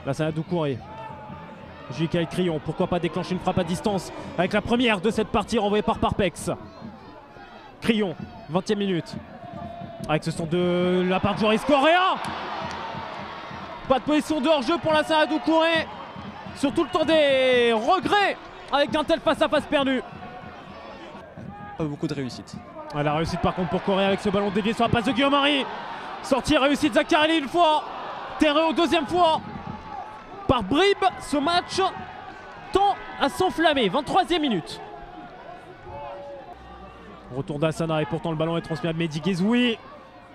Là, c'est Doucouré. J.K. Crillon, pourquoi pas déclencher une frappe à distance avec la première de cette partie renvoyée par Parpex. Crillon, 20e minute. Avec ce son de la part de Joris Correa. Pas de position de hors-jeu pour la Sana Doucouré. Sur tout le temps des regrets avec un tel face-à-face perdu. Pas beaucoup de réussite. La réussite par contre pour Correa avec ce ballon dévié sur la passe de Guillaume Marie. Sortie réussite de Zaccarelli une fois. Terreo deuxième fois. Par bribes, ce match tend à s'enflammer. 23e minute. Retour d'Assana et pourtant le ballon est transmis à Mehdi Guezoui.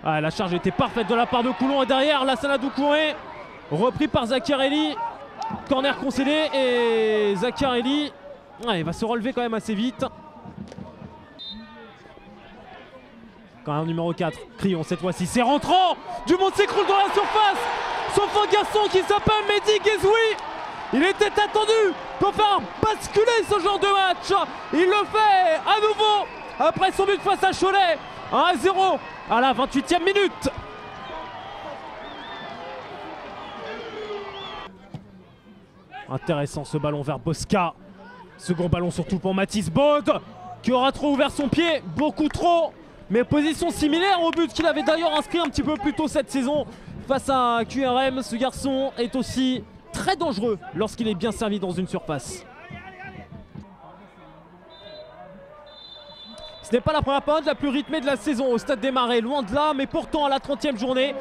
La charge était parfaite de la part de Coulon et derrière la Sana Doucouré. Repris par Zaccarelli. Corner concédé et Zaccarelli il va se relever quand même assez vite. Corner numéro 4. Crillon cette fois-ci. C'est rentrant. Du monde s'écroule dans la surface. Sauf un garçon qui s'appelle Mehdi Guezoui. Il était attendu pour faire basculer ce genre de match. Il le fait à nouveau après son but face à Cholet. 1-0 à la 28e minute. Intéressant ce ballon vers Bosca. Second ballon surtout pour Mathis Baude qui aura trop ouvert son pied, beaucoup trop. Mais position similaire au but qu'il avait d'ailleurs inscrit un petit peu plus tôt cette saison face à un QRM. Ce garçon est aussi très dangereux lorsqu'il est bien servi dans une surface. Ce n'est pas la première période la plus rythmée de la saison au Stade des Marais, loin de là, mais pourtant à la 30e journée,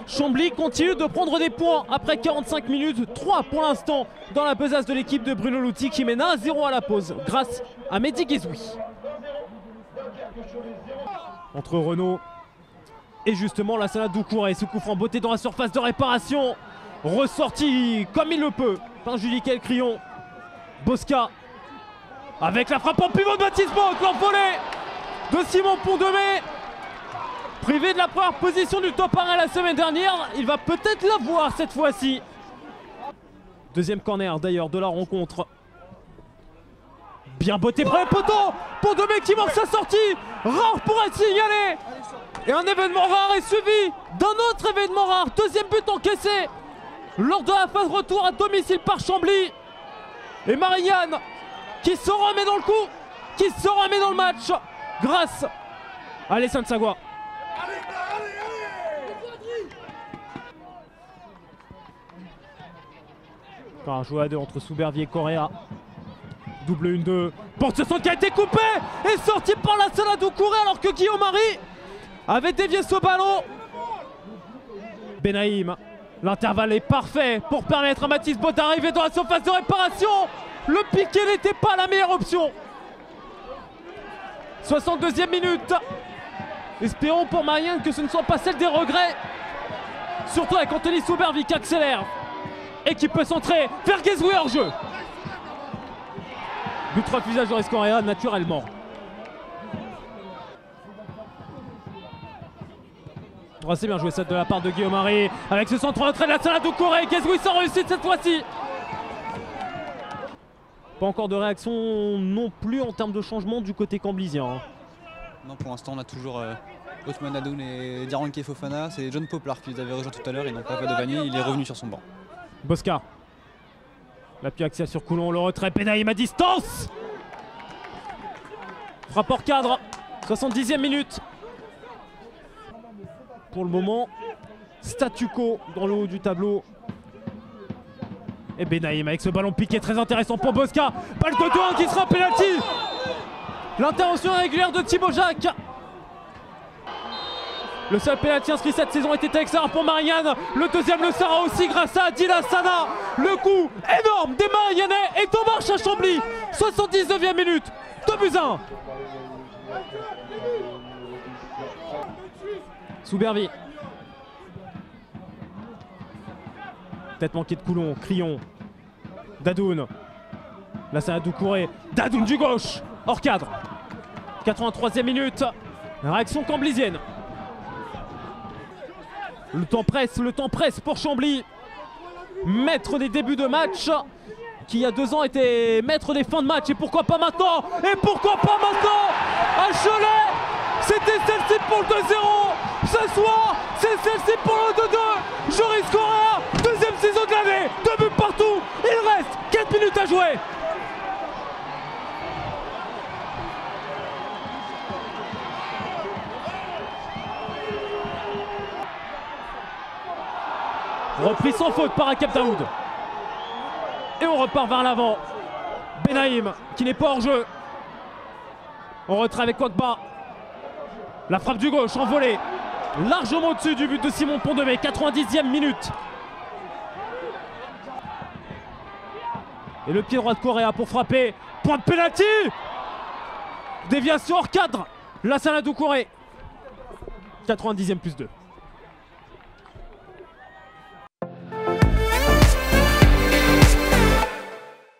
Chambly continue de prendre des points après 45 minutes, 3 pour l'instant dans la besace de l'équipe de Bruno Louti qui mène 1-0 à la pause grâce à Mehdi Guezoui. Entre Renaud et justement la Sana Doucouré, ce coup franc beauté dans la surface de réparation, ressorti comme il le peut par J.K. Crillon. Bosca avec la frappe en pivot de Mathis Baude, l'envolée de Simon Pont-de-Mai. Privé de la première position du top 1 la semaine dernière, il va peut-être l'avoir cette fois-ci. Deuxième corner d'ailleurs de la rencontre. Bien botté premier poteau. Pont-de-Mai qui manque sa sortie. Rare pour être signalé. Et un événement rare est suivi d'un autre événement rare. Deuxième but encaissé lors de la phase retour à domicile par Chambly. Et Marianne qui se remet dans le coup, qui se remet dans le match grâce à Alessandro Sagua. Encore un joueur à deux entre Soubervier et Correa. Double 1-2. Porte ce son qui a été coupé et sorti par la Sana Doucouré alors que Guillaume Marie avait dévié ce ballon. Benaïm. L'intervalle est parfait pour permettre à Mathis Baude d'arriver dans la surface de réparation. Le piqué n'était pas la meilleure option. 62e minute. Espérons pour Marianne que ce ne soit pas celle des regrets. Surtout avec Anthony Soubervier qui accélère et qui peut centrer vers Guezoui hors jeu. But refusé à Joris Correa naturellement. C'est bien joué ça de la part de Guillaume Marie avec ce centre en retrait de la Sana Doucouré. Guezoui sans réussite cette fois-ci. Pas encore de réaction non plus en termes de changement du côté camblisien. Non, pour l'instant on a toujours Othman Adoun et Diaronké Fofana. C'est John Poplar qui les avait rejoints tout à l'heure. Ils n'ont pas fait de vanille, il est revenu sur son banc. Bosca. L'appui axial sur Coulon, le retrait, Benaïm à distance. Frappe hors cadre, 70e minute. Pour le moment, statu quo dans le haut du tableau. Et Benaïm avec ce ballon piqué très intéressant pour Bosca. Balle de 2-1 qui sera un penalty. L'intervention régulière de Thibaut Jacques. Le seul penalty inscrit cette saison était extérieur pour Marianne. Le deuxième le sera aussi grâce à Adila Sana. Le coup énorme des Mariannais est en marche à Chambly. 79e minute, 2-1. Soubervier. Tête manquée de Coulon, Crillon. Dadoun. Là c'est Doucouré. Dadoun du gauche. Hors cadre. 83e minute. Réaction camblisienne. Le temps presse pour Chambly. Maître des débuts de match. Qui il y a 2 ans était maître des fins de match. Et pourquoi pas maintenant? Et pourquoi pas maintenant? À Cholet, c'était celle-ci pour le 2-0. Ce soir, c'est celle-ci pour le 2-2. Joris Correa, deuxième saison de l'année. Repris sans faute par Akep Daoud. Et on repart vers l'avant. Benaïm qui n'est pas hors jeu. On retrait avec Kwakba. La frappe du gauche en volée. Largement au-dessus du but de Simon Pondemé. 90e minute. Et le pied droit de Correa pour frapper. Point de pénalty. Déviation hors cadre. Lassana Doucouré. 90e plus 2.